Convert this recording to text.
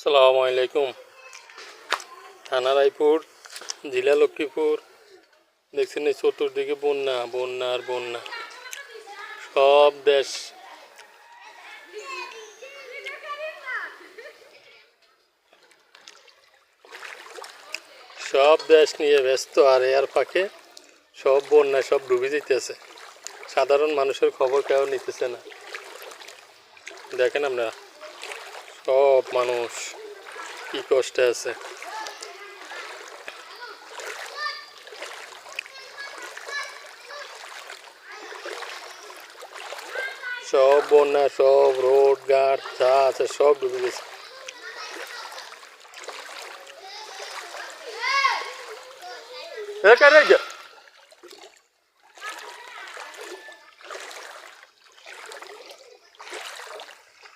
আসসালামু আলাইকুম। থানা রায়পুর, জেলা লক্ষ্মীপুর। দেখছেন এই চতুর্দিকে বন্যা বন্যা আর বন্যা। সব দেশ নিয়ে ব্যস্ত, আর এর ফাঁকে সব বন্যা, সব ডুবে যেতেছে। সাধারণ মানুষের খবর কেউ নিতেছে না। দেখেন আপনারা, সব মানুষ কি কষ্টে আছে। সব বন্যা, সব রোড ঘাট যা আছে সব ডুবে গেছে। এ কারে যা